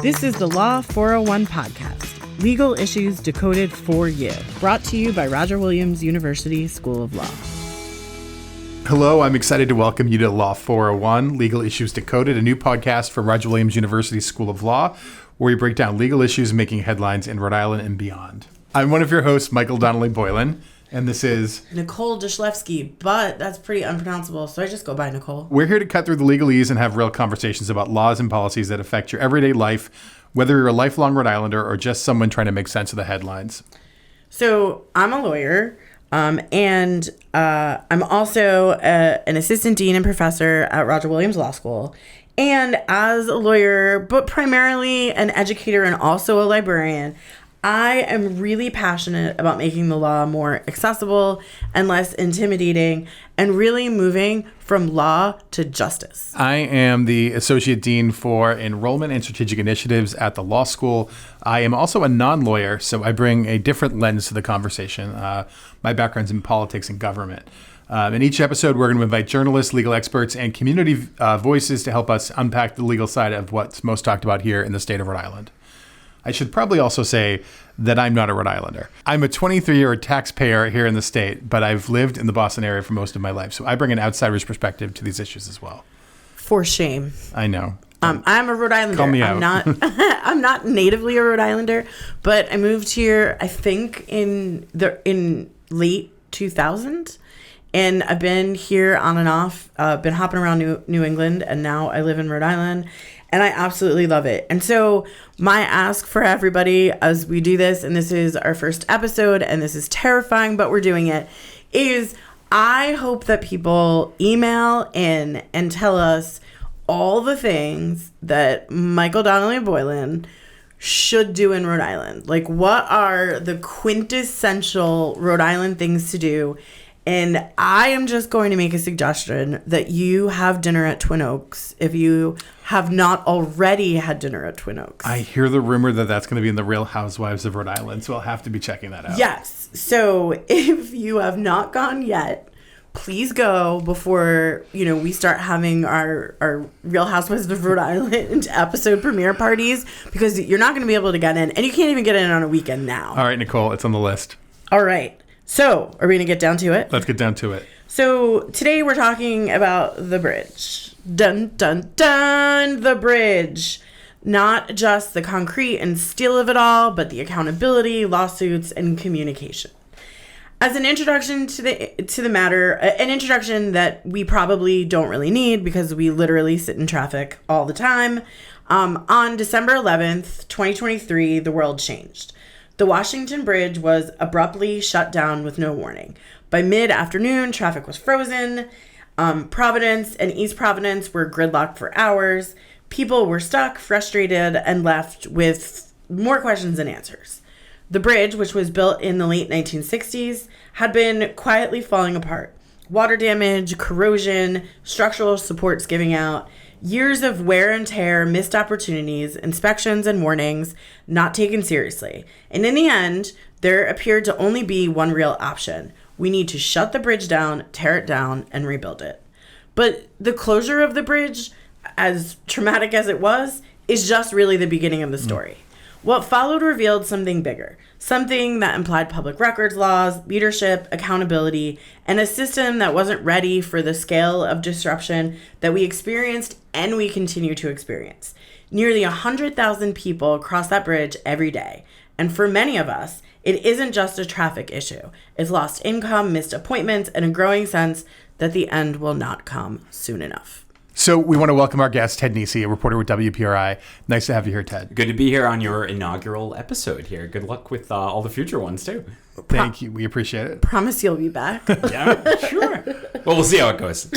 This is the Law 401 podcast, legal issues decoded for you, brought to you by Roger Williams University School of Law. Hello, I'm excited to welcome you to Law 401, Legal Issues Decoded, a new podcast from Roger Williams University School of Law, where we break down legal issues making headlines in Rhode Island and beyond. I'm one of your hosts, Michael Donnelly Boylan, and this is Nicole Dishlevsky, but that's pretty unpronounceable, so I just go by Nicole. We're here to cut through the legalese and have real conversations about laws and policies that affect your everyday life, whether you're a lifelong Rhode Islander or just someone trying to make sense of the headlines. So I'm a lawyer, and I'm also an assistant dean and professor at Roger Williams Law School. And as a lawyer, but primarily an educator and also a librarian, I am really passionate about making the law more accessible and less intimidating and really moving from law to justice. I am the Associate Dean for Enrollment and Strategic Initiatives at the law school. I am also a non-lawyer, so I bring a different lens to the conversation. My background's in politics and government. In each episode, we're going to invite journalists, legal experts, and community voices to help us unpack the legal side of what's most talked about here in the state of Rhode Island. I should probably also say that I'm not a Rhode Islander. I'm a 23-year taxpayer here in the state, but I've lived in the Boston area for most of my life, so I bring an outsider's perspective to these issues as well. For shame. I know. I'm a Rhode Islander. Call me out. I'm not natively a Rhode Islander, but I moved here, I think, in late 2000. And I've been here on and off, been hopping around New England, and now I live in Rhode Island, and I absolutely love it. And so my ask for everybody as we do this, and this is our first episode, and this is terrifying, but we're doing it, is I hope that people email in and tell us all the things that Michael Donnelly Boylan should do in Rhode Island. Like, what are the quintessential Rhode Island things to do? And I am just going to make a suggestion that you have dinner at Twin Oaks if you have not already had dinner at Twin Oaks. I hear the rumor that that's going to be in the Real Housewives of Rhode Island, so I'll have to be checking that out. Yes. So if you have not gone yet, please go before, we start having our Real Housewives of Rhode Island episode premiere parties, because you're not going to be able to get in, and you can't even get in on a weekend now. All right, Nicole, it's on the list. All right. So, are we going to get down to it? Let's get down to it. So, today we're talking about the bridge. Dun, dun, dun, the bridge. Not just the concrete and steel of it all, but the accountability, lawsuits, and communication. As an introduction to the matter, an introduction that we probably don't really need because we literally sit in traffic all the time, on December 11th, 2023, the world changed. The Washington Bridge was abruptly shut down with no warning. By mid-afternoon, traffic was frozen. Providence and East Providence were gridlocked for hours. People were stuck, frustrated, and left with more questions than answers. The bridge, which was built in the late 1960s, had been quietly falling apart. Water damage, corrosion, structural supports giving out, years of wear and tear, missed opportunities, inspections and warnings not taken seriously. And in the end, there appeared to only be one real option. We need to shut the bridge down, tear it down, and rebuild it. But the closure of the bridge, as traumatic as it was, is just really the beginning of the story. What followed revealed something bigger, something that implied public records laws, leadership, accountability, and a system that wasn't ready for the scale of disruption that we experienced and we continue to experience. Nearly 100,000 people cross that bridge every day. And for many of us, it isn't just a traffic issue. It's lost income, missed appointments, and a growing sense that the end will not come soon enough. So we want to welcome our guest, Ted Nesi, a reporter with WPRI. Nice to have you here, Ted. Good to be here on your inaugural episode here. Good luck with all the future ones, too. Thank you. We appreciate it. Promise you'll be back. Yeah, sure. Well, we'll see how it goes.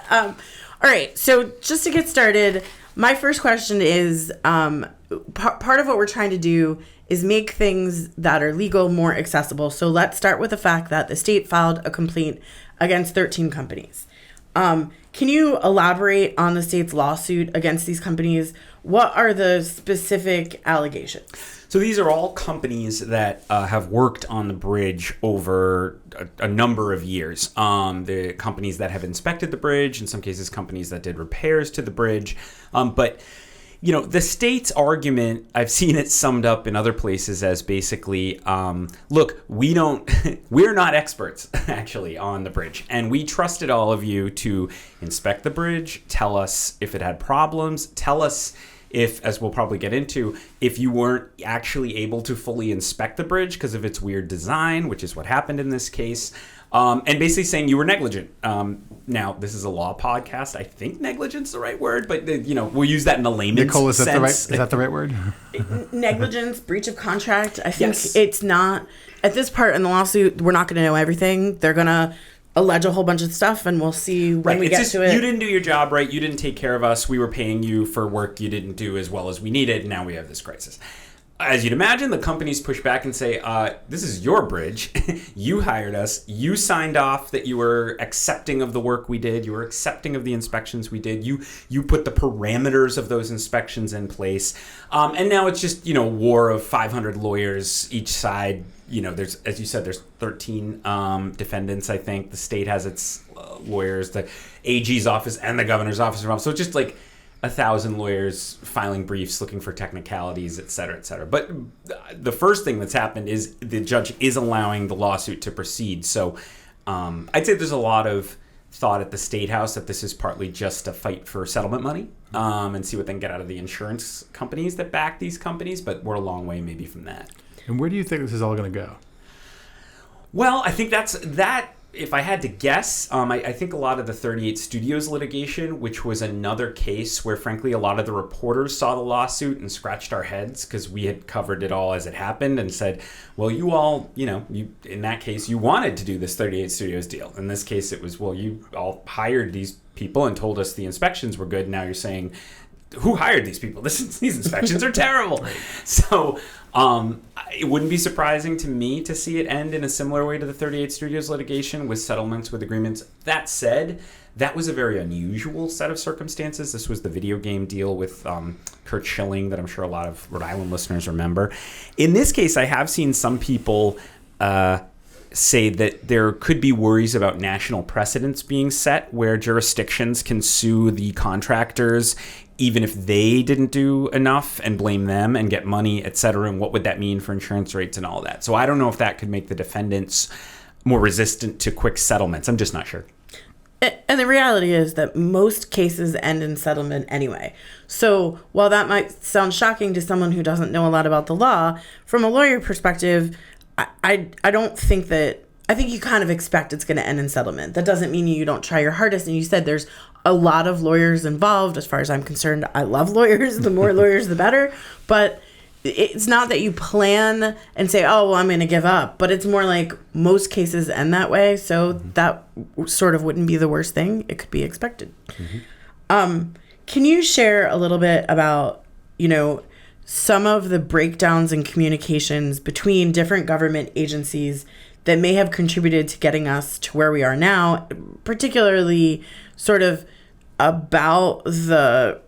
All right. So just to get started, my first question is, part of what we're trying to do is make things that are legal more accessible. So let's start with the fact that the state filed a complaint against 13 companies. Can you elaborate on the state's lawsuit against these companies? What are the specific allegations? So these are all companies that have worked on the bridge over a number of years. The companies that have inspected the bridge, in some cases companies that did repairs to the bridge. But the state's argument, I've seen it summed up in other places as basically, look, we're not experts actually on the bridge, and we trusted all of you to inspect the bridge, tell us if it had problems, tell us if, as we'll probably get into, if you weren't actually able to fully inspect the bridge because of its weird design, which is what happened in this case. And basically saying you were negligent. Now, this is a law podcast. I think negligence is the right word, but we'll use that in the layman's Nicole, is sense. that the right word? Negligence, breach of contract. I think Yes. It's not, at this part in the lawsuit, we're not going to know everything. They're going to allege a whole bunch of stuff, and we'll see when we get to it. You didn't do your job right. You didn't take care of us. We were paying you for work you didn't do as well as we needed. And now we have this crisis. As you'd imagine, the companies push back and say, this is your bridge. You hired us. You signed off that you were accepting of the work we did. You were accepting of the inspections we did. You put the parameters of those inspections in place. And now it's just, war of 500 lawyers each side. There's, as you said, there's 13 defendants, I think. The state has its lawyers, the AG's office and the governor's office. So it's just like 1,000 lawyers filing briefs looking for technicalities, et cetera, et cetera. But the first thing that's happened is the judge is allowing the lawsuit to proceed. So I'd say there's a lot of thought at the State House that this is partly just a fight for settlement money and see what they can get out of the insurance companies that back these companies. But we're a long way maybe from that. And where do you think this is all going to go? Well, I think that. If I had to guess, I think a lot of the 38 Studios litigation, which was another case where, frankly, a lot of the reporters saw the lawsuit and scratched our heads because we had covered it all as it happened and said, well, you all, you in that case, you wanted to do this 38 Studios deal. In this case, it was, well, you all hired these people and told us the inspections were good. Now you're saying, who hired these people? These inspections are terrible. So it wouldn't be surprising to me to see it end in a similar way to the 38 Studios litigation with settlements, with agreements. That said, that was a very unusual set of circumstances. This was the video game deal with Kurt Schilling that I'm sure a lot of Rhode Island listeners remember. In this case, I have seen some people say that there could be worries about national precedents being set where jurisdictions can sue the contractors even if they didn't do enough and blame them and get money, et cetera. And what would that mean for insurance rates and all that? So I don't know if that could make the defendants more resistant to quick settlements. I'm just not sure. And the reality is that most cases end in settlement anyway. So while that might sound shocking to someone who doesn't know a lot about the law, from a lawyer perspective, I don't think that, I think you kind of expect it's going to end in settlement. That doesn't mean you don't try your hardest. And you said there's a lot of lawyers involved. As far as I'm concerned, I love lawyers. The more lawyers, the better. But it's not that you plan and say, oh, well, I'm going to give up. But it's more like most cases end that way. So that sort of wouldn't be the worst thing. It could be expected. Mm-hmm. Can you share a little bit about, some of the breakdowns in communications between different government agencies that may have contributed to getting us to where we are now, particularly sort of about the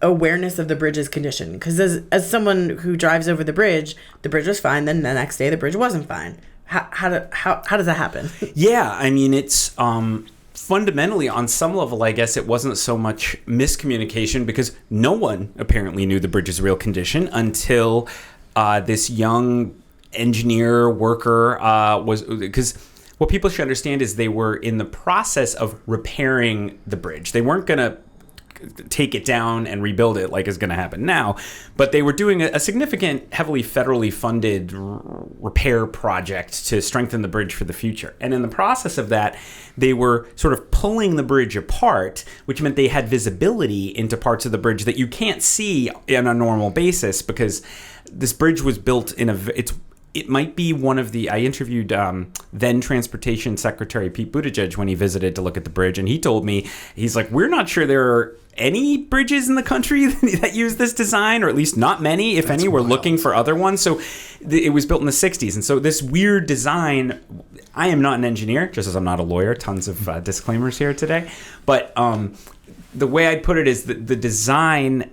awareness of the bridge's condition? Because as someone who drives over the bridge was fine, then the next day the bridge wasn't fine. How does that happen? Yeah, I mean, it's fundamentally, on some level, I guess it wasn't so much miscommunication because no one apparently knew the bridge's real condition until this young engineer worker was, because what people should understand is they were in the process of repairing the bridge. They weren't going to take it down and rebuild it like is going to happen now, but they were doing a significant, heavily federally funded repair project to strengthen the bridge for the future. And in the process of that, they were sort of pulling the bridge apart, which meant they had visibility into parts of the bridge that you can't see on a normal basis because this bridge was built in it might be one of the, I interviewed then Transportation Secretary Pete Buttigieg when he visited to look at the bridge, and he told me, he's like, we're not sure there are any bridges in the country that use this design, or at least not many, if any. We're looking for other ones. So it was built in the 60s. And so this weird design, I am not an engineer, just as I'm not a lawyer, tons of disclaimers here today. But the way I'd put it is that the design,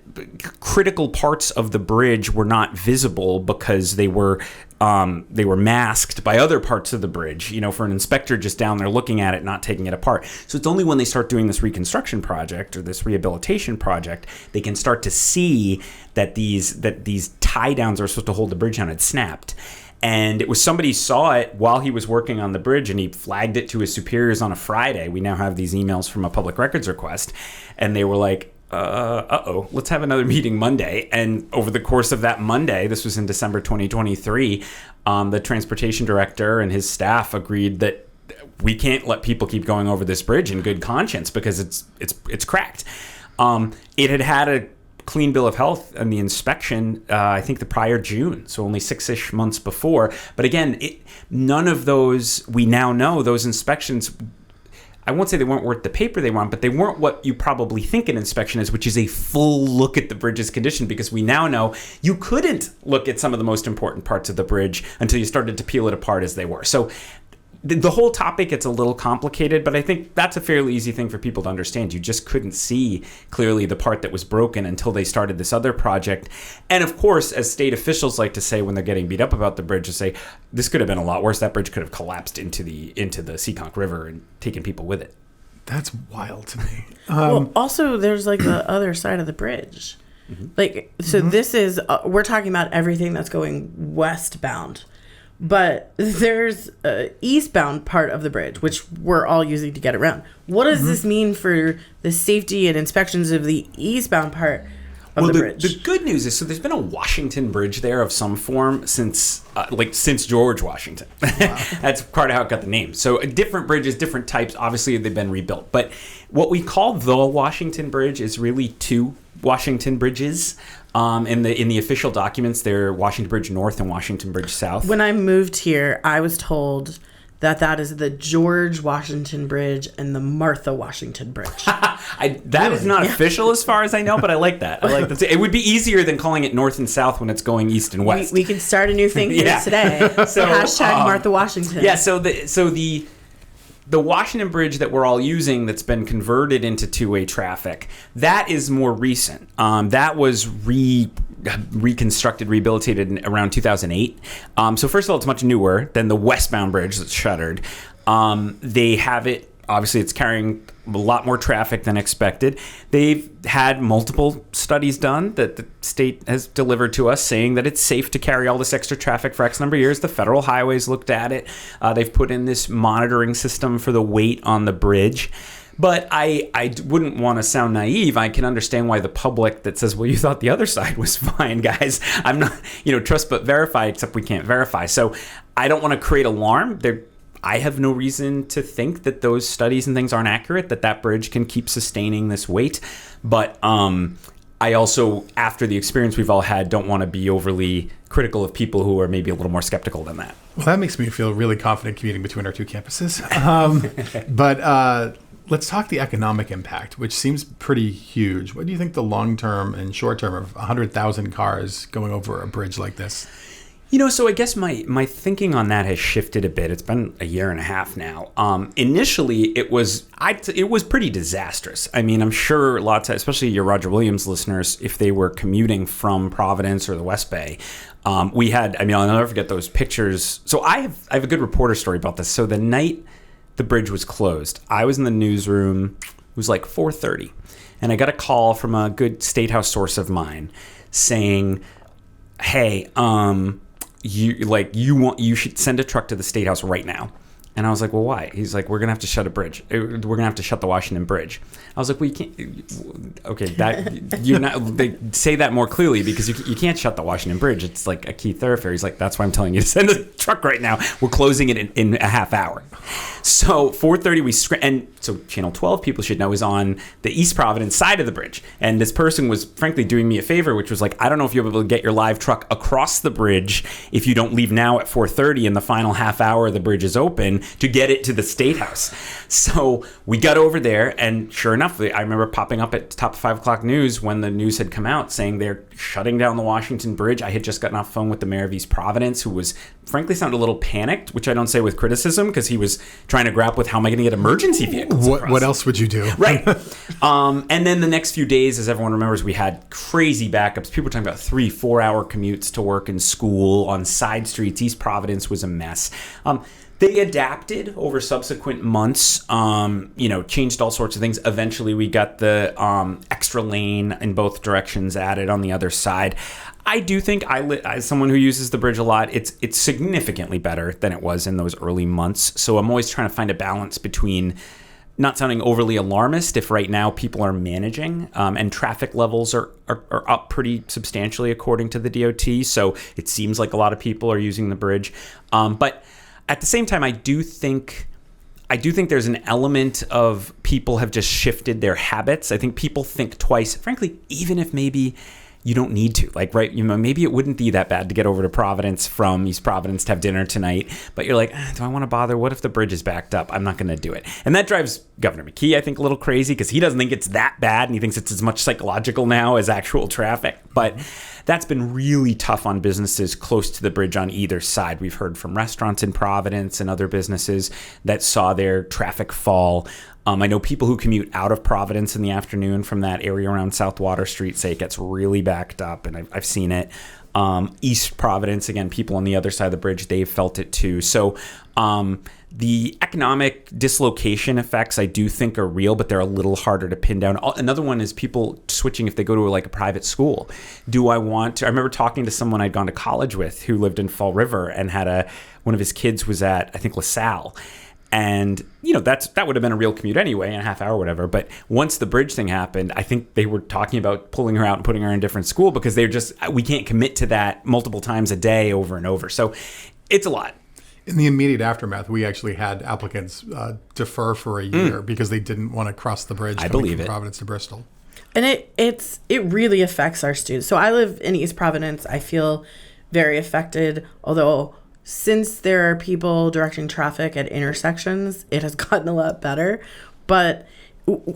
critical parts of the bridge were not visible because they were masked by other parts of the bridge, for an inspector just down there looking at it, not taking it apart. So it's only when they start doing this reconstruction project or this rehabilitation project, they can start to see that these tie downs are supposed to hold the bridge down had snapped. And it was somebody saw it while he was working on the bridge, and he flagged it to his superiors on a Friday. We now have these emails from a public records request, and they were like, let's have another meeting Monday. And over the course of that Monday, this was in December 2023, the transportation director and his staff agreed that we can't let people keep going over this bridge in good conscience because it's cracked. It had a clean bill of health and the inspection, I think the prior June, so only 6-ish months before. But again, none of those, we now know those inspections, I won't say they weren't worth the paper they were on, but they weren't what you probably think an inspection is, which is a full look at the bridge's condition, because we now know you couldn't look at some of the most important parts of the bridge until you started to peel it apart as they were. So the whole topic gets a little complicated, but I think that's a fairly easy thing for people to understand. You just couldn't see clearly the part that was broken until they started this other project. And of course, as state officials like to say when they're getting beat up about the bridge, to say, this could have been a lot worse. That bridge could have collapsed into the Seekonk River and taken people with it. That's wild to me. Well, also, there's like the other side of the bridge. Mm-hmm. This is, we're talking about everything that's going westbound. But there's an eastbound part of the bridge, which we're all using to get around. What does this mean for the safety and inspections of the eastbound part of the bridge? The good news is, so there's been a Washington bridge there of some form since George Washington. Wow. That's part of how it got the name. So different bridges, different types, obviously they've been rebuilt. But what we call the Washington Bridge is really two Washington bridges. In the official documents, they're Washington Bridge North and Washington Bridge South. When I moved here, I was told that is the George Washington Bridge and the Martha Washington Bridge. That is not official as far as I know, but I like that. I like that. It would be easier than calling it North and South when it's going East and West. We can start a new thing here today. So hashtag Martha Washington. Yeah. So the Washington Bridge that we're all using that's been converted into two-way traffic, that is more recent. That was reconstructed, rehabilitated around 2008. So first of all, it's much newer than the westbound bridge that's shuttered. They have it, obviously it's carrying a lot more traffic than expected. They've had multiple studies done that the state has delivered to us saying that it's safe to carry all this extra traffic for X number of years. The federal highways looked at it. They've put in this monitoring system for the weight on the bridge. But I wouldn't want to sound naive. I can understand why the public that says, well, you thought the other side was fine, guys. I'm not, trust but verify, except we can't verify. So I don't want to create alarm. I have no reason to think that those studies and things aren't accurate, that bridge can keep sustaining this weight. But I also, after the experience we've all had, don't want to be overly critical of people who are maybe a little more skeptical than that. Well, that makes me feel really confident commuting between our two campuses. But let's talk the economic impact, which seems pretty huge. What do you think the long-term and short-term of 100,000 cars going over a bridge like this? So I guess my thinking on that has shifted a bit. It's been a year and a half now. Initially, it was pretty disastrous. I mean, I'm sure lots of, especially your Roger Williams listeners, if they were commuting from Providence or the West Bay, we had, I'll never forget those pictures. So I have a good reporter story about this. So the night the bridge was closed, I was in the newsroom. It was like 4:30, and I got a call from a good State House source of mine saying, hey, you should send a truck to the State House right now. And I was like, well, why? He's like, we're going to have to shut a bridge. We're going to have to shut the Washington Bridge. I was like, well, you can't. Okay, they say that more clearly, because you can't shut the Washington Bridge. It's like a key thoroughfare. He's like, that's why I'm telling you to send a truck right now. We're closing it in a half hour. So 4:30, and so Channel 12, people should know, is on the East Providence side of the bridge. And this person was frankly doing me a favor, which was like, I don't know if you'll be able to get your live truck across the bridge if you don't leave now at 4:30 and the final half hour the bridge is open to get it to the State House. So we got over there, and sure enough, I remember popping up at top 5 o'clock news when the news had come out saying they're shutting down the Washington Bridge. I had just gotten off the phone with the mayor of East Providence, who was frankly sounded a little panicked, which I don't say with criticism, because he was trying to grapple with, how am I going to get emergency vehicles? vehicles. What else would you do? Right. And then the next few days, as everyone remembers, we had crazy backups. People were talking about 3-4 hour commutes to work and school on side streets. East Providence was a mess. They adapted over subsequent months, changed all sorts of things. Eventually, we got the extra lane in both directions added on the other side. I do think, as someone who uses the bridge a lot, it's significantly better than it was in those early months. So I'm always trying to find a balance between not sounding overly alarmist if right now people are managing and traffic levels are up pretty substantially according to the DOT. So it seems like a lot of people are using the bridge. But at the same time, I do think there's an element of people have just shifted their habits. I think people think twice, frankly, even if maybe you don't need to. Like, right, maybe it wouldn't be that bad to get over to Providence from East Providence to have dinner tonight. But you're like, do I want to bother? What if the bridge is backed up? I'm not going to do it. And that drives Governor McKee, I think, a little crazy because he doesn't think it's that bad. And he thinks it's as much psychological now as actual traffic. But that's been really tough on businesses close to the bridge on either side. We've heard from restaurants in Providence and other businesses that saw their traffic fall. I know people who commute out of Providence in the afternoon from that area around South Water Street say it gets really backed up, and I've seen it. East Providence, again, people on the other side of the bridge, they've felt it too. So the economic dislocation effects, I do think, are real, but they're a little harder to pin down. Another one is people switching if they go to like a private school. I remember talking to someone I'd gone to college with who lived in Fall River and had one of his kids was at, I think, LaSalle. And, that would have been a real commute anyway, in a half hour or whatever. But once the bridge thing happened, I think they were talking about pulling her out and putting her in a different school because we can't commit to that multiple times a day over and over. So it's a lot. In the immediate aftermath, we actually had applicants defer for a year because they didn't want to cross the bridge coming from Providence to Bristol. And it really affects our students. So I live in East Providence. I feel very affected, although since there are people directing traffic at intersections, it has gotten a lot better. But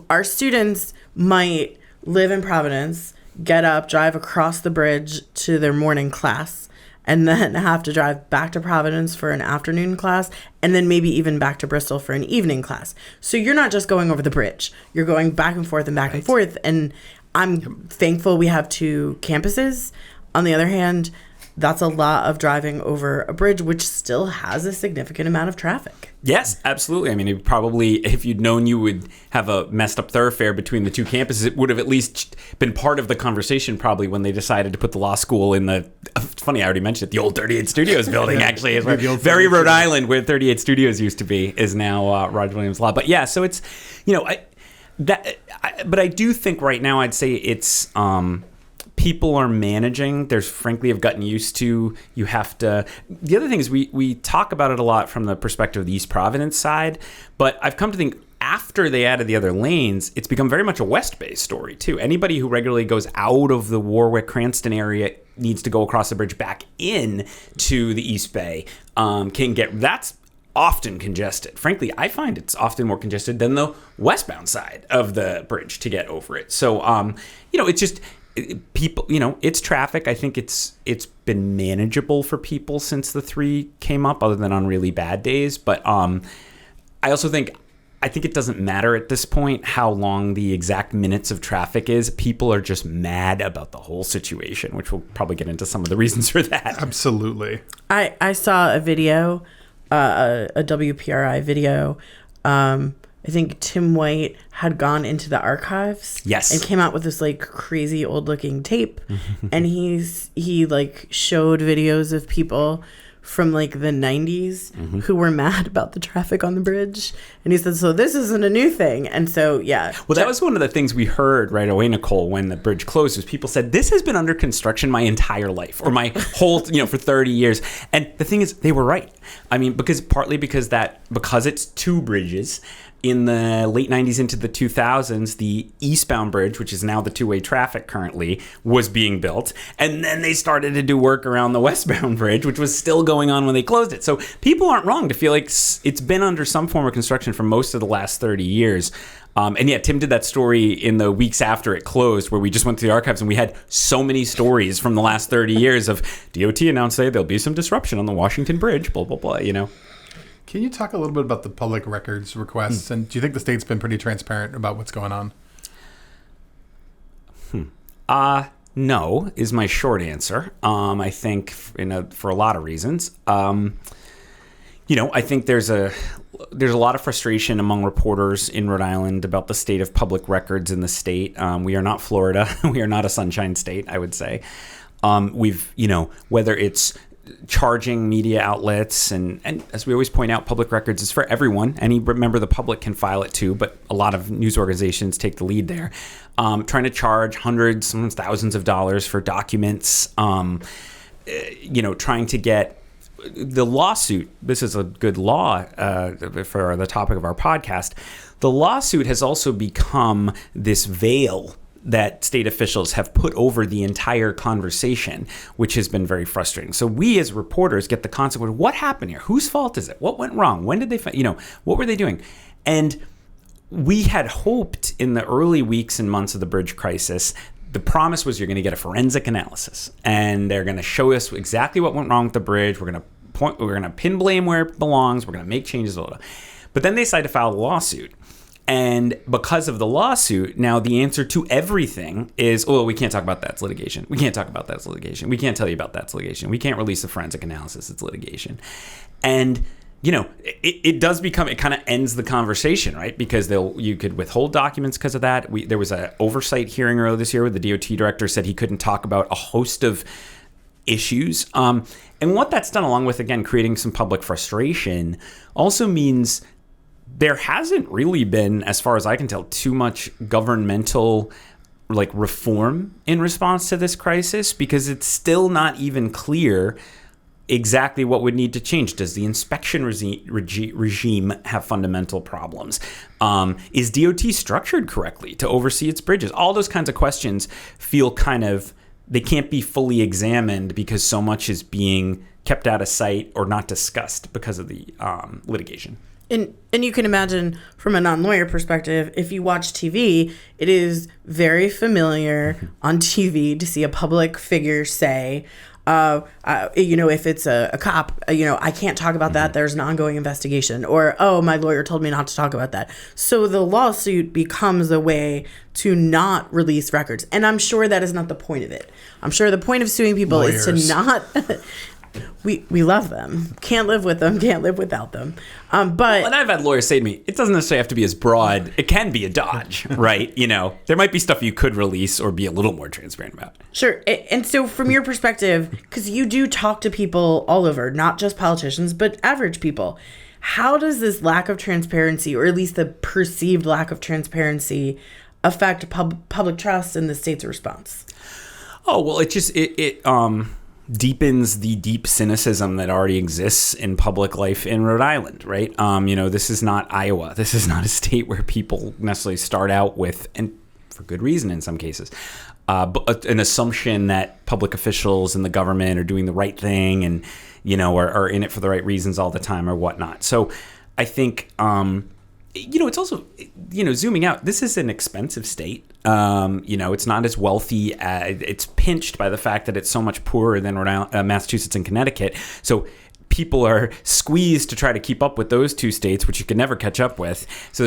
our students might live in Providence, get up, drive across the bridge to their morning class, and then have to drive back to Providence for an afternoon class, and then maybe even back to Bristol for an evening class. So you're not just going over the bridge. You're going back and forth and back and forth. And I'm thankful we have 2 campuses. On the other hand, that's a lot of driving over a bridge, which still has a significant amount of traffic. Yes, absolutely. I mean, it probably, if you'd known you would have a messed up thoroughfare between the 2 campuses, it would have at least been part of the conversation probably when they decided to put the law school in it's funny, I already mentioned it, the old 38 Studios building actually is where very Rhode Island, where 38 Studios used to be, is now Roger Williams Law. But yeah, so it's, but I do think right now I'd say it's, people are managing. There's frankly have gotten used to, you have to. The other thing is we talk about it a lot from the perspective of the East Providence side, but I've come to think after they added the other lanes, it's become very much a West Bay story too. Anybody who regularly goes out of the Warwick, Cranston area needs to go across the bridge back in to the East Bay. That's often congested. Frankly, I find it's often more congested than the westbound side of the bridge to get over it. So, it's just people, it's traffic. I think it's been manageable for people since the 3 came up, other than on really bad days. But I think it doesn't matter at this point how long the exact minutes of traffic is. People are just mad about the whole situation, which we'll probably get into some of the reasons for that. Absolutely. I saw a video, a WPRI video. I think Tim White had gone into the archives. Yes. And came out with this like crazy old looking tape. And he showed videos of people from like the 90s who were mad about the traffic on the bridge. And he said, so this isn't a new thing. And so, yeah. Well, that was one of the things we heard right away, Nicole, when the bridge closed, was people said, this has been under construction my entire life, or my whole, for 30 years. And the thing is, they were right. I mean, because it's 2 bridges. In the late 90s into the 2000s, the eastbound bridge, which is now the 2-way traffic currently, was being built. And then they started to do work around the westbound bridge, which was still going on when they closed it. So people aren't wrong to feel like it's been under some form of construction for most of the last 30 years. And yeah, Tim did that story in the weeks after it closed, where we just went through the archives and we had so many stories from the last 30 years of DOT announced there'll be some disruption on the Washington Bridge, blah, blah, blah, Can you talk a little bit about the public records requests? And do you think the state's been pretty transparent about what's going on? No, is my short answer. I think for a lot of reasons. I think there's a lot of frustration among reporters in Rhode Island about the state of public records in the state. We are not Florida. We are not a sunshine state, I would say. Whether it's charging media outlets and as we always point out, public records is for everyone. Any member of the public can file it too, but a lot of news organizations take the lead there. Trying to charge hundreds, sometimes thousands of dollars for documents, trying to get the lawsuit. This is a good law for the topic of our podcast. The lawsuit has also become this veil that state officials have put over the entire conversation, which has been very frustrating. So we as reporters get the consequence, what happened here? Whose fault is it? What went wrong? When did they, what were they doing? And we had hoped in the early weeks and months of the bridge crisis, the promise was you're going to get a forensic analysis and they're going to show us exactly what went wrong with the bridge. We're going to pin blame where it belongs. We're going to make changes. But then they decided to file a lawsuit. And because of the lawsuit, now the answer to everything is, we can't talk about that. It's litigation. We can't talk about that. It's litigation. We can't tell you about that. It's litigation. We can't release a forensic analysis. It's litigation. And, it does become, it kind of ends the conversation, right? Because you could withhold documents because of that. There was an oversight hearing earlier this year where the DOT director said he couldn't talk about a host of issues. And what that's done, along with, again, creating some public frustration, also means there hasn't really been, as far as I can tell, too much governmental reform in response to this crisis, because it's still not even clear exactly what would need to change. Does the inspection regime have fundamental problems? Is DOT structured correctly to oversee its bridges? All those kinds of questions feel they can't be fully examined because so much is being kept out of sight or not discussed because of the litigation. And you can imagine from a non-lawyer perspective, if you watch TV, it is very familiar on TV to see a public figure say, if it's a cop, I can't talk about that. There's an ongoing investigation. Or, my lawyer told me not to talk about that. So the lawsuit becomes a way to not release records. And I'm sure that is not the point of it. I'm sure the point of suing people is to not... We love them. Can't live with them. Can't live without them. And I've had lawyers say to me, it doesn't necessarily have to be as broad. It can be a dodge, right? There might be stuff you could release or be a little more transparent about. Sure. And so from your perspective, because you do talk to people all over, not just politicians, but average people, how does this lack of transparency, or at least the perceived lack of transparency, affect public trust in the state's response? Oh, well, it deepens the deep cynicism that already exists in public life in Rhode Island, right? This is not Iowa. This is not a state where people necessarily start out with, and for good reason in some cases, an assumption that public officials in the government are doing the right thing and, are in it for the right reasons all the time or whatnot. So I think, it's also, zooming out, this is an expensive state. It's not as wealthy. It's pinched by the fact that it's so much poorer than Rhode Island, Massachusetts and Connecticut. So people are squeezed to try to keep up with those two states, which you can never catch up with. So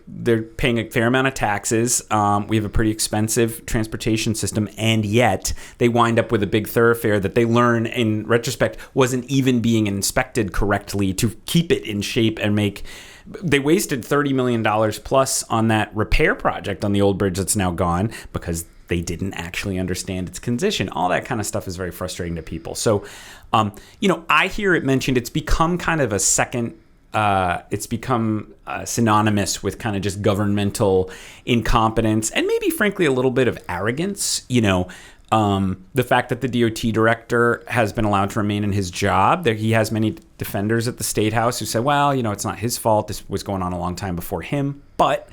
they're paying a fair amount of taxes. We have a pretty expensive transportation system, and yet they wind up with a big thoroughfare that they learn in retrospect wasn't even being inspected correctly to keep it in shape and make. They wasted $30 million plus on that repair project on the old bridge that's now gone because they didn't actually understand its condition. All that kind of stuff is very frustrating to people. So, I hear it mentioned. It's become kind of a second. It's become synonymous with kind of just governmental incompetence and maybe, frankly, a little bit of arrogance. The fact that the DOT director has been allowed to remain in his job, he has many defenders at the State House who say, well, it's not his fault. This was going on a long time before him. But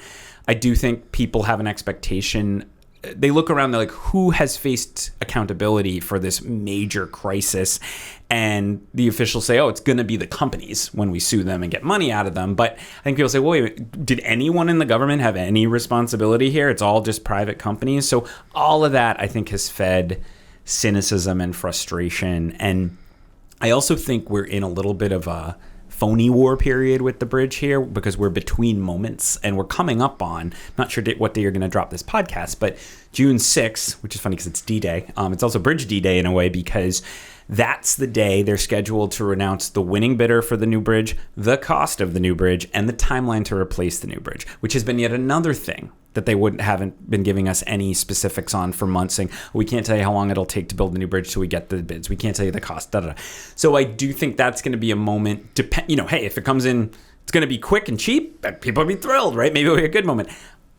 I do think people have an expectation. They look around, they're like, who has faced accountability for this major crisis? And the officials say, it's going to be the companies when we sue them and get money out of them. But I think people say, well, wait, did anyone in the government have any responsibility here? It's all just private companies. So all of that, I think, has fed cynicism and frustration. And I also think we're in a little bit of a phony war period with the bridge here because we're between moments and we're coming up on, not sure what day you're going to drop this podcast, but June 6th, which is funny because it's D-Day. It's also Bridge D-Day in a way because that's the day they're scheduled to announce the winning bidder for the new bridge, the cost of the new bridge, and the timeline to replace the new bridge, which has been yet another thing that they haven't been giving us any specifics on for months, saying, we can't tell you how long it'll take to build the new bridge till we get the bids. We can't tell you the cost, da-da-da. So I do think that's going to be a moment, hey, if it comes in, it's going to be quick and cheap, people will be thrilled, right? Maybe it'll be a good moment.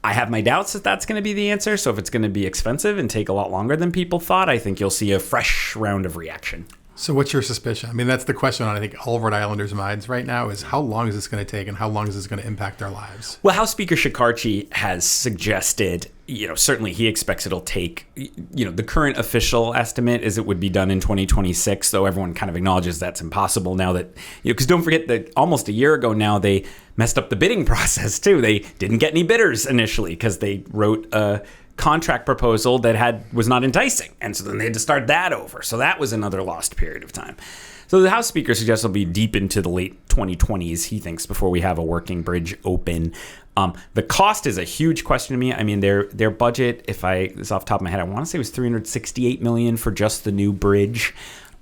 I have my doubts that that's going to be the answer. So if it's going to be expensive and take a lot longer than people thought, I think you'll see a fresh round of reaction. So what's your suspicion? I mean, that's the question on, I think, all Rhode Islanders' minds right now is how long is this going to take and how long is this going to impact their lives? Well, House Speaker Shekarchi has suggested, certainly he expects it'll take, the current official estimate is it would be done in 2026, though everyone kind of acknowledges that's impossible now that, because don't forget that almost a year ago now they messed up the bidding process too. They didn't get any bidders initially because they wrote a contract proposal that was not enticing, and so then they had to start that over. So that was another lost period of time. So the House Speaker suggests it'll be deep into the late 2020s, he thinks, before we have a working bridge open. The cost is a huge question to me. I mean, their budget, this is off the top of my head, I want to say it was $368 million for just the new bridge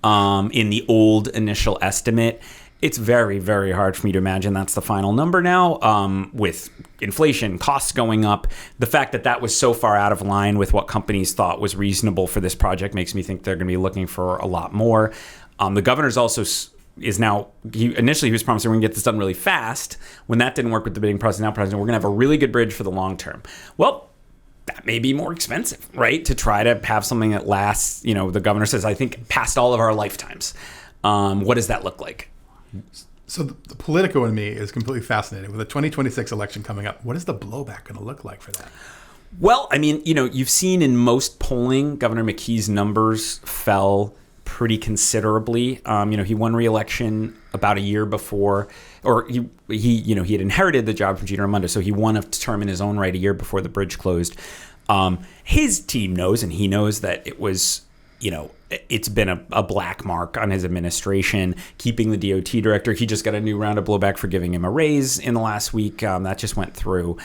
in the old initial estimate. It's very, very hard for me to imagine that's the final number now. With inflation, costs going up, the fact that was so far out of line with what companies thought was reasonable for this project makes me think they're going to be looking for a lot more. The governor's also is now, initially he was promising we're going to get this done really fast. When that didn't work with the bidding process, now we're going to have a really good bridge for the long term. Well, that may be more expensive, right? To try to have something that lasts, the governor says, I think, past all of our lifetimes. What does that look like? So the Politico in me is completely fascinated. With the 2026 election coming up, what is the blowback going to look like for that? Well, I mean, you've seen in most polling, Governor McKee's numbers fell pretty considerably. He won re-election about a year before, or he had inherited the job from Gina Raimondo, so he won a term in his own right a year before the bridge closed. His team knows, and he knows that it was, it's been a black mark on his administration, keeping the DOT director. He just got a new round of blowback for giving him a raise in the last week. That just went through.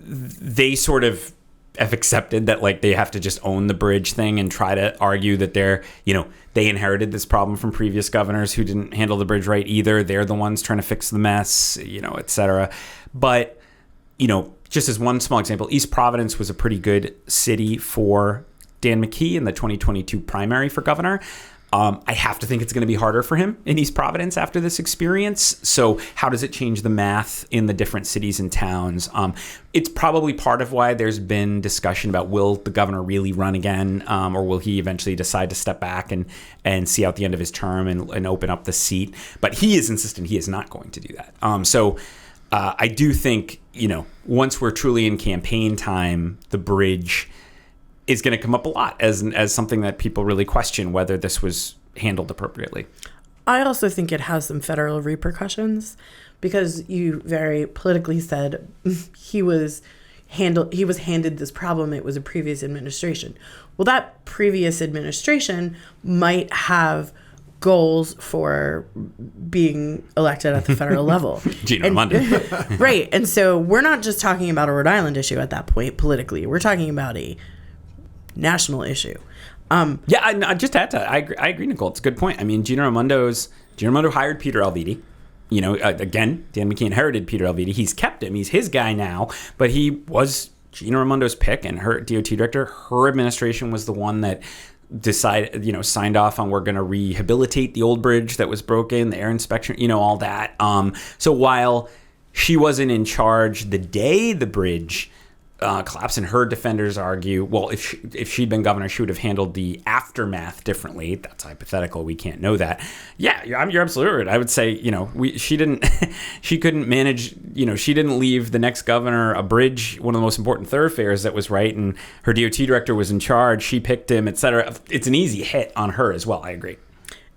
They sort of have accepted that, they have to just own the bridge thing and try to argue that they inherited this problem from previous governors who didn't handle the bridge right either. They're the ones trying to fix the mess, et cetera. But, just as one small example, East Providence was a pretty good city for Dan McKee in the 2022 primary for governor. I have to think it's going to be harder for him in East Providence after this experience. So how does it change the math in the different cities and towns? It's probably part of why there's been discussion about will the governor really run again, or will he eventually decide to step back and see out the end of his term and open up the seat. But he is insistent he is not going to do that. So I do think, once we're truly in campaign time, the bridge is going to come up a lot as something that people really question whether this was handled appropriately. I also think it has some federal repercussions because you very politically said he was handed this problem. It was a previous administration. Well, that previous administration might have goals for being elected at the federal level. Gina Raimondo. Right. And so we're not just talking about a Rhode Island issue at that point politically. We're talking about a national issue. I just had to. I agree, Nicole. It's a good point. I mean, Gina Raimondo hired Peter Alviti. Again, Dan McKee inherited Peter Alviti. He's kept him. He's his guy now. But he was Gina Raimondo's pick, and her DOT director. Her administration was the one that signed off on we're going to rehabilitate the old bridge that was broken, the air inspection, all that. So while she wasn't in charge the day the bridge collapsed, and her defenders argue, well, if she'd been governor, she would have handled the aftermath differently. That's hypothetical. We can't know that. Yeah, you're absolutely right. I would say, she couldn't manage, she didn't leave the next governor a bridge, one of the most important thoroughfares that was right, and her DOT director was in charge. She picked him, et cetera. It's an easy hit on her as well. I agree.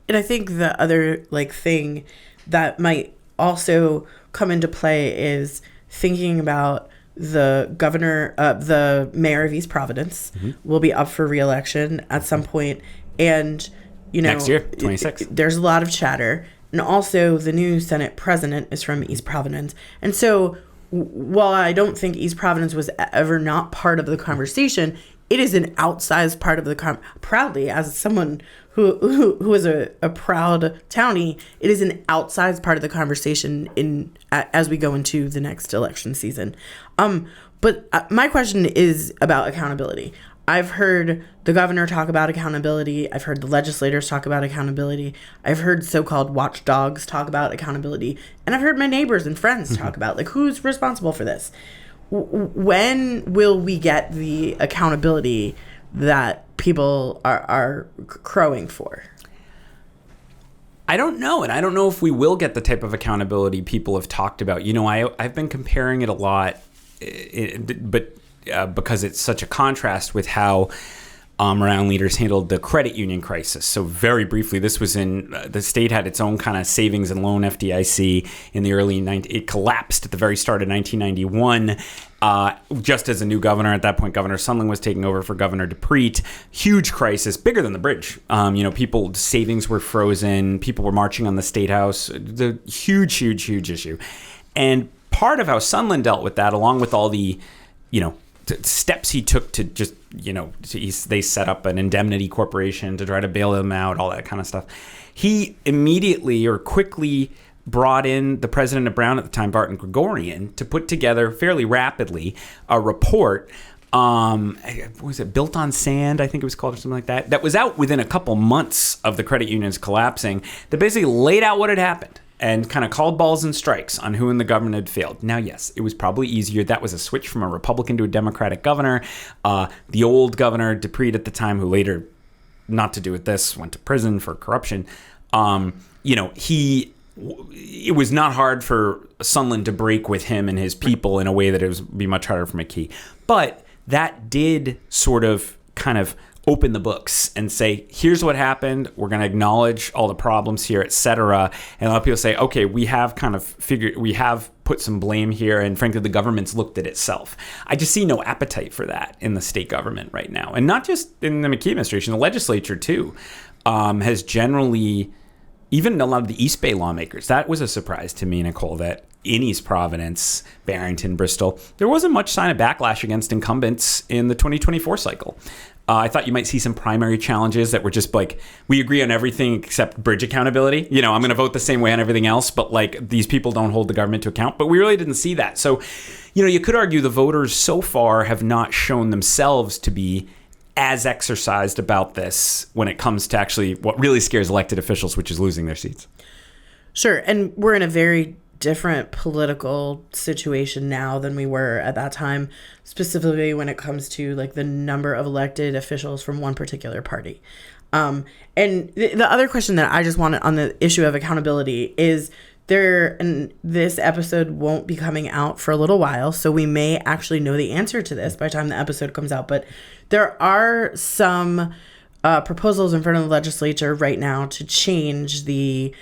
And I think the other thing that might also come into play is thinking about the governor, the mayor of East Providence will be up for re-election at some point. And, next year, 26. There's a lot of chatter. And also, the new Senate president is from East Providence. And so, while I don't think East Providence was ever not part of the conversation, it is an outsized part of the proudly, as someone who is a proud townie, it is an outsized part of the conversation as we go into the next election season. But my question is about accountability. I've heard the governor talk about accountability. I've heard the legislators talk about accountability. I've heard so-called watchdogs talk about accountability. And I've heard my neighbors and friends talk about, like, who's responsible for this? When will we get the accountability that people are crowing for? I don't know. And I don't know if we will get the type of accountability people have talked about. You know, I've been comparing it a lot, but because it's such a contrast with how Rhode Island leaders handled the credit union crisis. So very briefly, this was in the state had its own kind of savings and loan FDIC in the early 90s. It collapsed at the very start of 1991. Just as a new governor at that point, Governor Sondland was taking over for Governor DePrete. Huge crisis, bigger than the bridge. People's savings were frozen. People were marching on the State House. The huge issue. And part of how Sondland dealt with that, along with all the, steps he took to just, they set up an indemnity corporation to try to bail them out, all that kind of stuff. He immediately or quickly brought in the president of Brown at the time, Barton Gregorian, to put together fairly rapidly a report. What was it? Built on Sand, I think it was called, or something like that. That was out within a couple months of the credit unions collapsing. That basically laid out what had happened and kind of called balls and strikes on who in the government had failed. Now, yes, it was probably easier. That was a switch from a Republican to a Democratic governor. The old governor, DePrete at the time, who later, not to do with this, went to prison for corruption. It was not hard for Sondland to break with him and his people in a way that it would be much harder for McKee. But that did sort of kind of open the books and say, here's what happened. We're going to acknowledge all the problems here, et cetera. And a lot of people say, okay, we have put some blame here. And frankly, the government's looked at itself. I just see no appetite for that in the state government right now. And not just in the McKee administration, the legislature too, has generally, even a lot of the East Bay lawmakers, that was a surprise to me, Nicole, that in East Providence, Barrington, Bristol, there wasn't much sign of backlash against incumbents in the 2024 cycle. I thought you might see some primary challenges that were just like, we agree on everything except bridge accountability. I'm going to vote the same way on everything else, but like these people don't hold the government to account. But we really didn't see that. So, you could argue the voters so far have not shown themselves to be as exercised about this when it comes to actually what really scares elected officials, which is losing their seats. Sure. And we're in a very different political situation now than we were at that time, specifically when it comes to like the number of elected officials from one particular party. And the other question that I just wanted on the issue of accountability is and this episode won't be coming out for a little while, so we may actually know the answer to this by the time the episode comes out, but there are some proposals in front of the legislature right now to change the,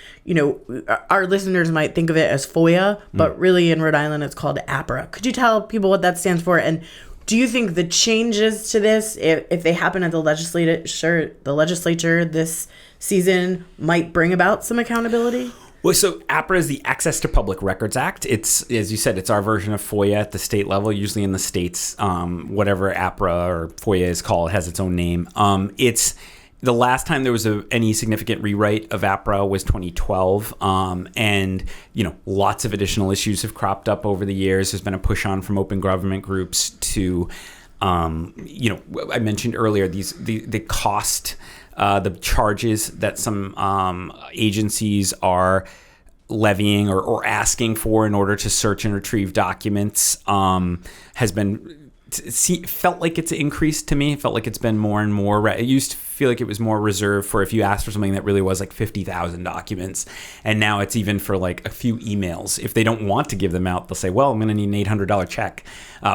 our listeners might think of it as FOIA, but really in Rhode Island it's called APPA. Could you tell people what that stands for? And do you think the changes to this, if they happen at the legislature this season, might bring about some accountability? Well, so APPA is the Access to Public Records Act. It's, as you said, it's our version of FOIA at the state level, usually in the states. Whatever APPA or FOIA is called has its own name. It's the last time there was any significant rewrite of APPA was 2012. And, lots of additional issues have cropped up over the years. There's been a push on from open government groups to, I mentioned earlier, the cost, the charges that some agencies are levying or asking for in order to search and retrieve documents has been felt like it's increased to me. It felt like it's been more and more. It used to feel like it was more reserved for if you asked for something that really was like 50,000 documents. And now it's even for like a few emails. If they don't want to give them out, they'll say, well, I'm going to need an $800 check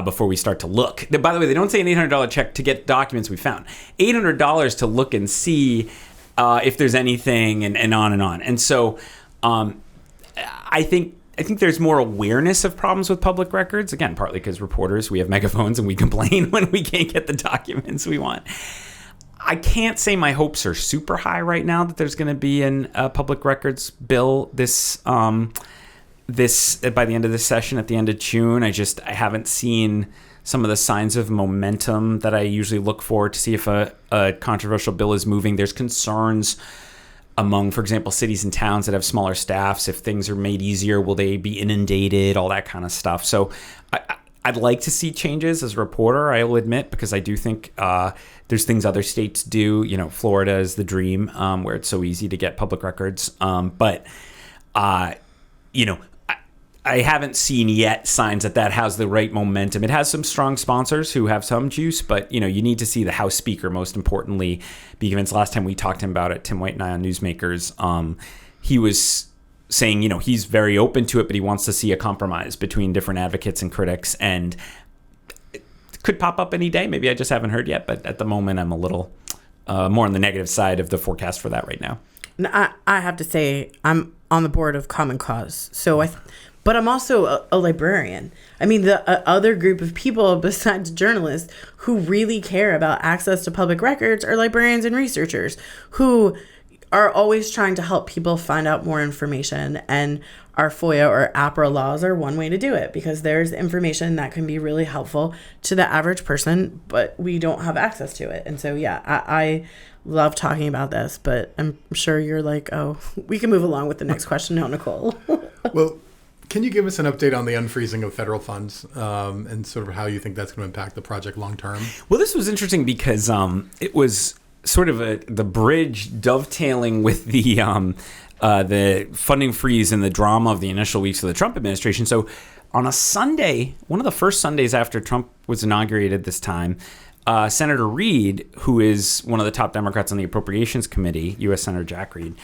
before we start to look. By the way, they don't say an $800 check to get documents we found. $800 to look and see if there's anything and on and on. And so I think there's more awareness of problems with public records. Again, partly because reporters, we have megaphones and we complain when we can't get the documents we want. I can't say my hopes are super high right now that there's going to be a public records bill this by the end of this session at the end of June. I haven't seen some of the signs of momentum that I usually look for to see if a controversial bill is moving. There's concerns among, for example, cities and towns that have smaller staffs. If things are made easier, will they be inundated? All that kind of stuff. So I'd like to see changes as a reporter, I will admit, because I do think there's things other states do. Florida is the dream, where it's so easy to get public records. But I haven't seen yet signs that has the right momentum. It has some strong sponsors who have some juice, but you need to see the House Speaker, most importantly, be convinced. Last time we talked to him about it, Tim White and I on Newsmakers, he was saying, he's very open to it, but he wants to see a compromise between different advocates and critics, and it could pop up any day. Maybe I just haven't heard yet, but at the moment I'm a little more on the negative side of the forecast for that right now. I have to say I'm on the board of Common Cause, but I'm also a librarian. I mean, the other group of people besides journalists who really care about access to public records are librarians and researchers who are always trying to help people find out more information. And our FOIA or APPA laws are one way to do it, because there's information that can be really helpful to the average person, but we don't have access to it. And so, yeah, I love talking about this, but I'm sure you're like, oh, we can move along with the next question now, Nicole. Well, can you give us an update on the unfreezing of federal funds and sort of how you think that's going to impact the project long term? Well, this was interesting because it was sort of the bridge dovetailing with the funding freeze and the drama of the initial weeks of the Trump administration. So on a Sunday, one of the first Sundays after Trump was inaugurated this time, Senator Reid, who is one of the top Democrats on the Appropriations Committee, U.S. Senator Jack Reid,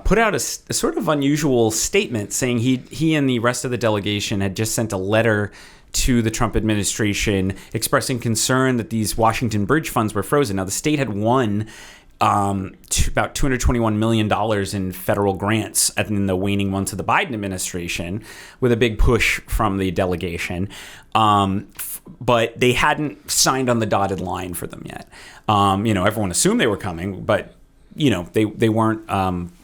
put out a sort of unusual statement saying he and the rest of the delegation had just sent a letter to the Trump administration expressing concern that these Washington Bridge funds were frozen. Now, the state had won about $221 million in federal grants in the waning months of the Biden administration with a big push from the delegation. But they hadn't signed on the dotted line for them yet. Everyone assumed they were coming, but they weren't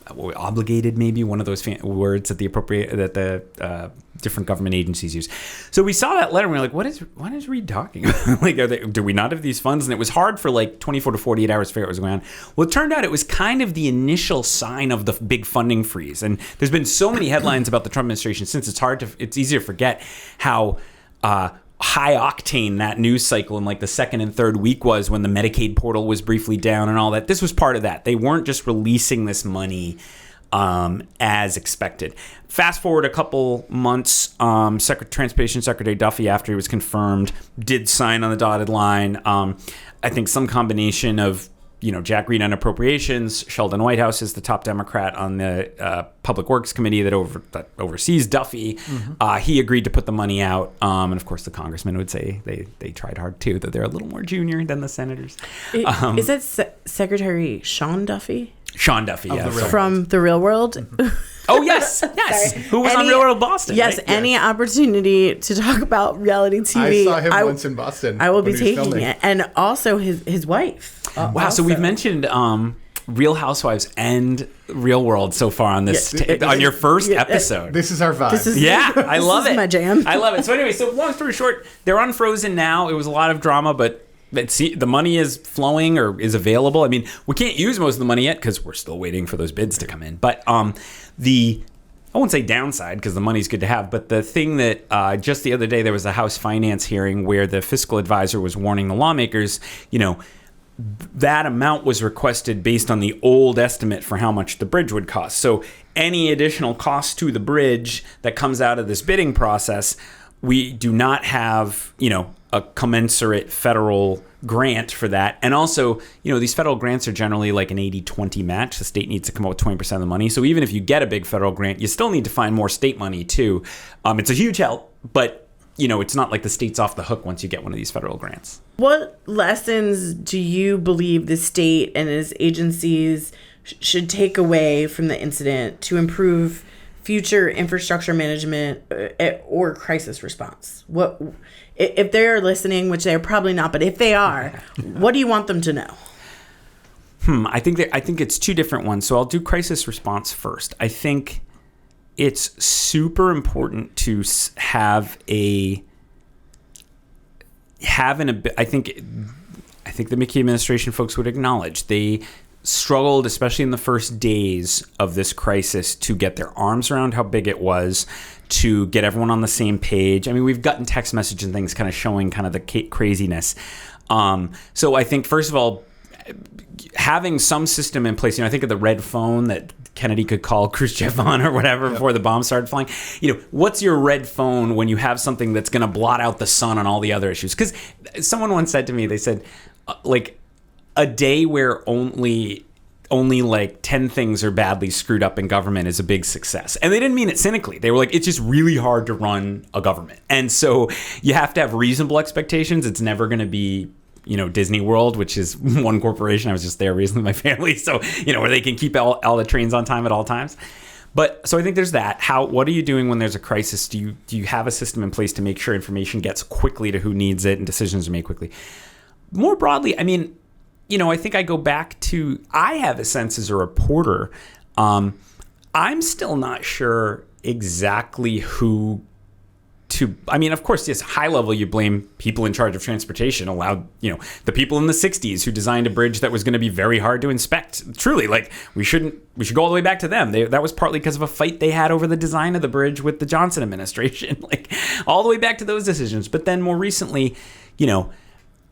obligated, maybe one of those words that the different government agencies use. So we saw that letter and we were like, what is Reid talking about? Do we not have these funds? And it was hard for 24 to 48 hours to figure out what was going on. Well, it turned out it was kind of the initial sign of the big funding freeze. And there's been so many headlines about the Trump administration since it's easy to forget how high octane that news cycle in the second and third week was when the Medicaid portal was briefly down and all that. This was part of that. They weren't just releasing this money as expected. Fast forward a couple months, Transportation Secretary Duffy, after he was confirmed, did sign on the dotted line. I think some combination of Jack Reid on appropriations, Sheldon Whitehouse is the top Democrat on the Public Works Committee that oversees Duffy. Mm-hmm. He agreed to put the money out. And of course, the congressman would say they tried hard too, that they're a little more junior than the senators. Is that Secretary Sean Duffy? Sean Duffy, yes. From The Real World? Oh, yes. Yes. Who was on Real World Boston? Yes, right? any opportunity to talk about reality TV. I saw him once in Boston. I will be taking it. And also his wife. Wow. So we've mentioned Real Housewives and Real World so far on this on your first episode. This is our vibe. I love it. This is my jam. I love it. So anyway, so long story short, they're unfrozen now. It was a lot of drama, but the money is flowing or is available. I mean, we can't use most of the money yet because we're still waiting for those bids to come in. But I won't say downside because the money's good to have, but the thing that just the other day there was a House Finance hearing where the fiscal advisor was warning the lawmakers, that amount was requested based on the old estimate for how much the bridge would cost. So any additional cost to the bridge that comes out of this bidding process, we do not have, a commensurate federal grant for that. And also, these federal grants are generally like an 80-20 match. The state needs to come up with 20% of the money. So even if you get a big federal grant, you still need to find more state money too. It's a huge help, but it's not like the state's off the hook once you get one of these federal grants. What lessons do you believe the state and its agencies should take away from the incident to improve future infrastructure management or crisis response? If they're listening, which they're probably not, but if they are, what do you want them to know? I think it's two different ones. So I'll do crisis response first. I think it's super important to have I think the Mickey administration folks would acknowledge they struggled, especially in the first days of this crisis, to get their arms around how big it was, to get everyone on the same page. I mean, we've gotten text messages and things kind of showing kind of the craziness. So I think, first of all, having some system in place, I think of the red phone that Kennedy could call Khrushchev on or whatever before the bombs started flying. What's your red phone when you have something that's going to blot out the sun on all the other issues? Because someone once said to me, they said, a day where only like 10 things are badly screwed up in government is a big success. And they didn't mean it cynically. They were like, it's just really hard to run a government. And so you have to have reasonable expectations. It's never going to be, Disney World, which is one corporation. I was just there recently with my family. So, where they can keep all the trains on time at all times. But so I think there's that. What are you doing when there's a crisis? Do you have a system in place to make sure information gets quickly to who needs it and decisions are made quickly? More broadly, I mean, I think I go back to, I have a sense as a reporter, I'm still not sure exactly who to, of course, yes, high level, you blame people in charge of transportation, the people in the 60s who designed a bridge that was going to be very hard to inspect. Truly, we should go all the way back to them. That was partly because of a fight they had over the design of the bridge with the Johnson administration, all the way back to those decisions. But then more recently,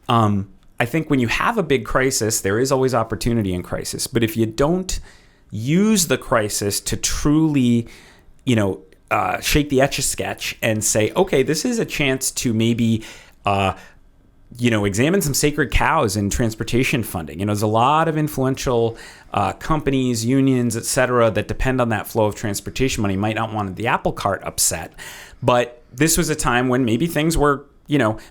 I think when you have a big crisis, there is always opportunity in crisis. But if you don't use the crisis to truly, shake the Etch-a-Sketch and say, okay, this is a chance to maybe, examine some sacred cows in transportation funding. There's a lot of influential companies, unions, et cetera, that depend on that flow of transportation money, might not want the apple cart upset. But this was a time when maybe things were,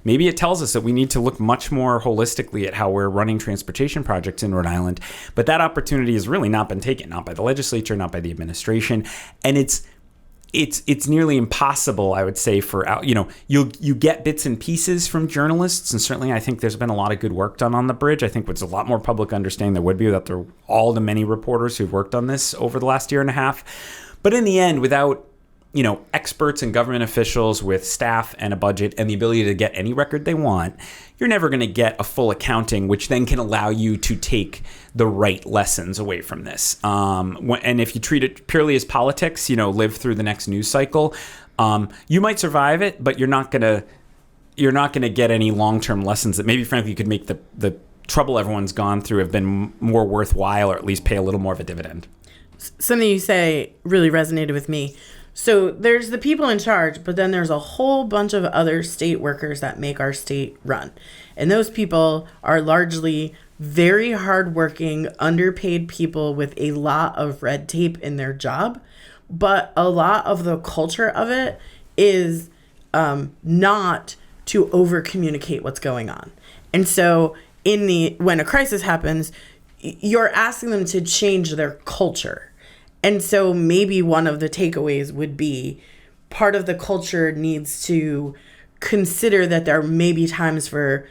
maybe it tells us that we need to look much more holistically at how we're running transportation projects in Rhode Island. But that opportunity has really not been taken, not by the legislature, not by the administration. And it's nearly impossible, I would say, you get bits and pieces from journalists. And certainly I think there's been a lot of good work done on the bridge. I think there's a lot more public understanding there would be without all the many reporters who've worked on this over the last year and a half. But in the end, without experts and government officials with staff and a budget and the ability to get any record they want, you're never going to get a full accounting, which then can allow you to take the right lessons away from this. And if you treat it purely as politics, live through the next news cycle, you might survive it, but you're not going to get any long-term lessons that maybe, frankly, could make the trouble everyone's gone through have been more worthwhile, or at least pay a little more of a dividend. Something you say really resonated with me. So there's the people in charge, but then there's a whole bunch of other state workers that make our state run. And those people are largely very hardworking, underpaid people with a lot of red tape in their job. But a lot of the culture of it is not to over communicate what's going on. And so when a crisis happens, you're asking them to change their culture. And so maybe one of the takeaways would be part of the culture needs to consider that there may be times for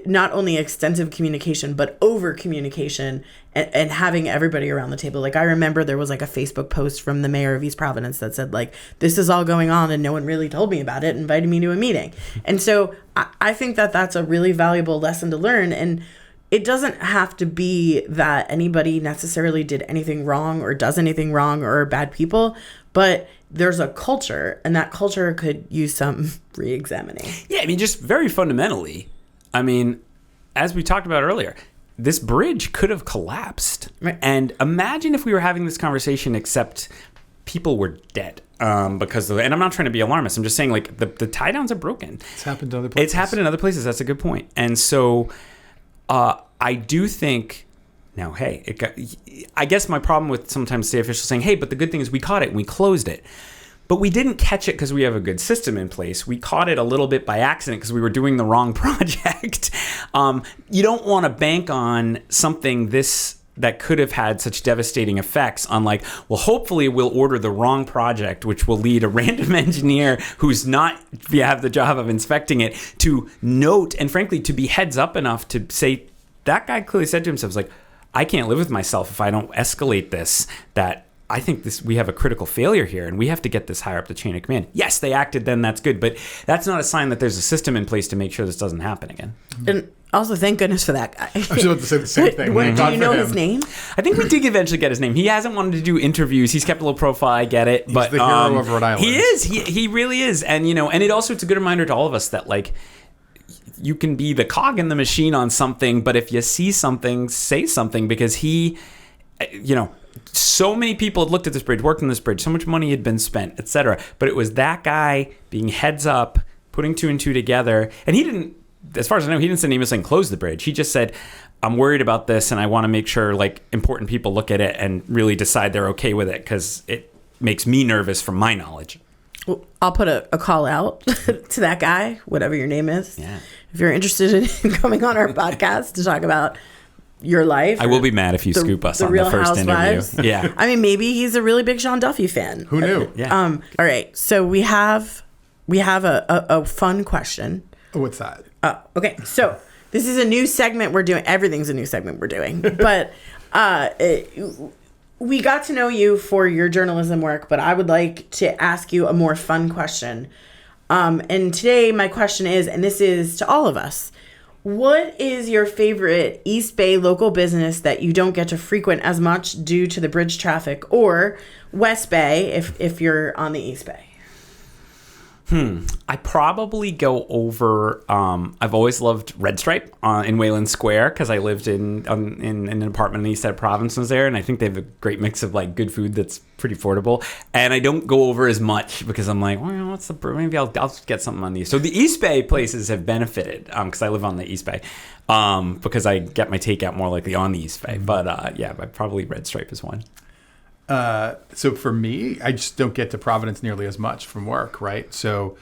not only extensive communication, but over communication and having everybody around the table. I remember there was a Facebook post from the mayor of East Providence that said, this is all going on and no one really told me about it, invited me to a meeting. And so I think that that's a really valuable lesson to learn. And it doesn't have to be that anybody necessarily did anything wrong or does anything wrong or are bad people, but there's a culture, and that culture could use some re-examining. Yeah, just very fundamentally, as we talked about earlier, this bridge could have collapsed. Right. And imagine if we were having this conversation except people were dead. Because and I'm not trying to be alarmist. I'm just saying the tie downs are broken. It's happened to other places. It's happened in other places. That's a good point. And so I do think now, I guess my problem with sometimes state officials saying, hey, but the good thing is we caught it and we closed it. But we didn't catch it because we have a good system in place. We caught it a little bit by accident because we were doing the wrong project. You don't want to bank on something that could have had such devastating effects on hopefully we'll order the wrong project, which will lead a random engineer who's not have the job of inspecting it to note and frankly to be heads up enough to say, that guy clearly said to himself, I can't live with myself if I don't escalate this, that I think we have a critical failure here and we have to get this higher up the chain of command. Yes, they acted then, that's good, but that's not a sign that there's a system in place to make sure this doesn't happen again. And also, thank goodness for that guy. I was about to say the same thing. Do you know his name? I think we did eventually get his name. He hasn't wanted to do interviews. He's kept a little profile. I get it. But he's the hero of Rhode Island. He is. He really is. And, and it also, it's a good reminder to all of us that, like, you can be the cog in the machine on something, but if you see something, say something, because he, so many people had looked at this bridge, worked on this bridge, so much money had been spent, etc. But it was that guy being heads up, putting 2 and 2 together. And he didn't, as far as I know, he didn't send an email saying close the bridge. He just said, I'm worried about this and I want to make sure like important people look at it and really decide they're okay with it because it makes me nervous from my knowledge. Well, I'll put a call out to that guy, whatever your name is. Yeah. If you're interested in coming on our podcast to talk about your life. I will be mad if you scoop us on Real the first Housewives. interview. Yeah. I mean, maybe he's a really big Sean Duffy fan. Who knew? Yeah. All right. So we have a fun question. What's that? Okay. So this is a new segment we're doing. Everything's a new segment we're doing. But we got to know you for your journalism work, but I would like to ask you a more fun question. And today my question is, and this is to all of us, what is your favorite East Bay local business that you don't get to frequent as much due to the bridge traffic, or West Bay if you're on the East Bay? I probably go over. I've always loved Red Stripe in Wayland Square because I lived in an apartment in the East Side of Provincetown there, and I think they have a great mix of like good food that's pretty affordable. And I don't go over as much because I'm like, well, maybe I'll get something on the East. So the East Bay places have benefited because I live on the East Bay because I get my takeout more likely on the East Bay. But yeah, probably Red Stripe is one. So for me, I just don't get to Providence nearly as much from work, right? So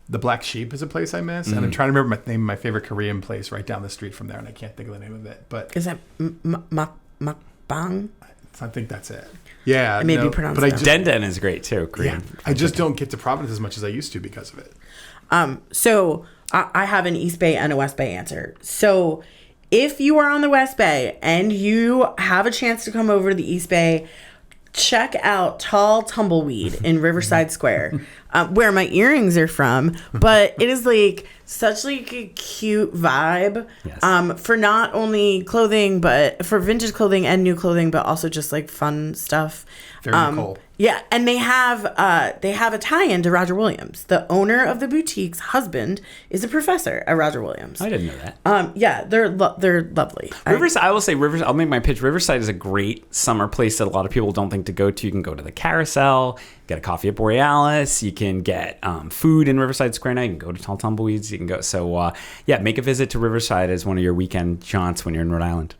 the Black Sheep is a place I miss, and I'm trying to remember the name of my favorite Korean place right down the street from there, and I can't think of the name of it. But is that Mukbang? I think that's it. Yeah, It may be pronounced but Den is great too. Korean. Yeah, I just don't get to Providence as much as I used to because of it. So I have an East Bay and a West Bay answer. So if you are on the West Bay and you have a chance to come over to the East Bay, check out Tall Tumbleweed in Riverside Square, where my earrings are from. But it is like such like a cute vibe, Yes. for not only clothing, but for vintage clothing and new clothing, but also just like fun stuff. Very cool. Yeah, and they have a tie-in to Roger Williams. The owner of the boutique's husband is a professor at Roger Williams. I didn't know that. Yeah, they're lovely. Riverside, I will say Riverside. I'll make my pitch. Riverside is a great summer place that a lot of people don't think to go to. You can go to the Carousel, get a coffee at Borealis. You can get food in Riverside Square now. You can go to Tall Tumbleweeds. You can go. So yeah, make a visit to Riverside as one of your weekend jaunts when you're in Rhode Island.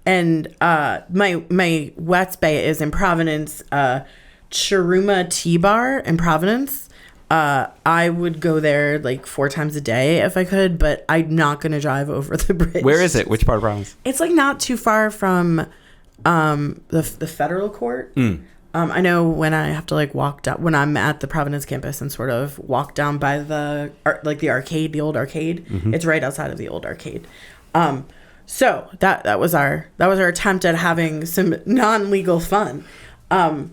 And my West Bay is in Providence, Chiruma Tea Bar in Providence. I would go there like 4 times a day if I could, but I'm not going to drive over the bridge. Where is it? Which part of Providence? It's like not too far from the federal court. I know when I have to like walk down, when I'm at the Providence campus and sort of walk down by the arcade, the old arcade. It's right outside of the old arcade. So that was our attempt at having some non-legal fun. All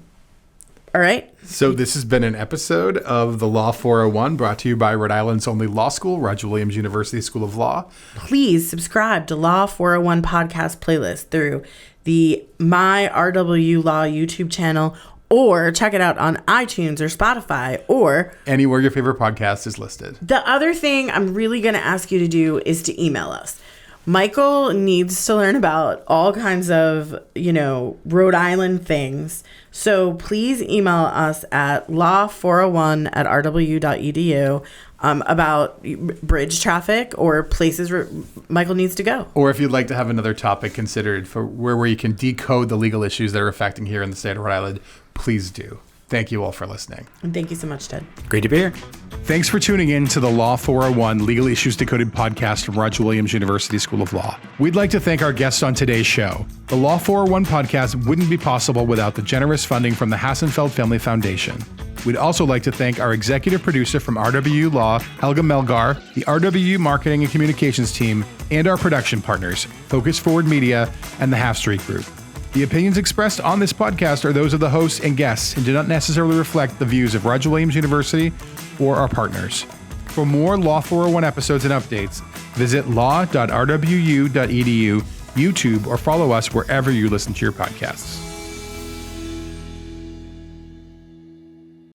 right. So this has been an episode of the Law 401 brought to you by Rhode Island's only law school, Roger Williams University School of Law. Please subscribe to Law 401 podcast playlist through the My RW Law YouTube channel, or check it out on iTunes or Spotify, or anywhere your favorite podcast is listed. The other thing I'm really going to ask you to do is to email us. Michael needs to learn about all kinds of, Rhode Island things. So please email us at law401@rw.edu about bridge traffic or places where Michael needs to go. Or if you'd like to have another topic considered for where you can decode the legal issues that are affecting here in the state of Rhode Island, please do. Thank you all for listening. And thank you so much, Ted. Great to be here. Thanks for tuning in to the Law 401 Legal Issues Decoded podcast from Roger Williams University School of Law. We'd like to thank our guests on today's show. The Law 401 podcast wouldn't be possible without the generous funding from the Hassenfeld Family Foundation. We'd also like to thank our executive producer from RWU Law, Helga Melgar, the RWU Marketing and Communications team, and our production partners, Focus Forward Media and the Half Street Group. The opinions expressed on this podcast are those of the hosts and guests and do not necessarily reflect the views of Roger Williams University or our partners. For more Law 401 episodes and updates, visit law.rwu.edu, YouTube, or follow us wherever you listen to your podcasts.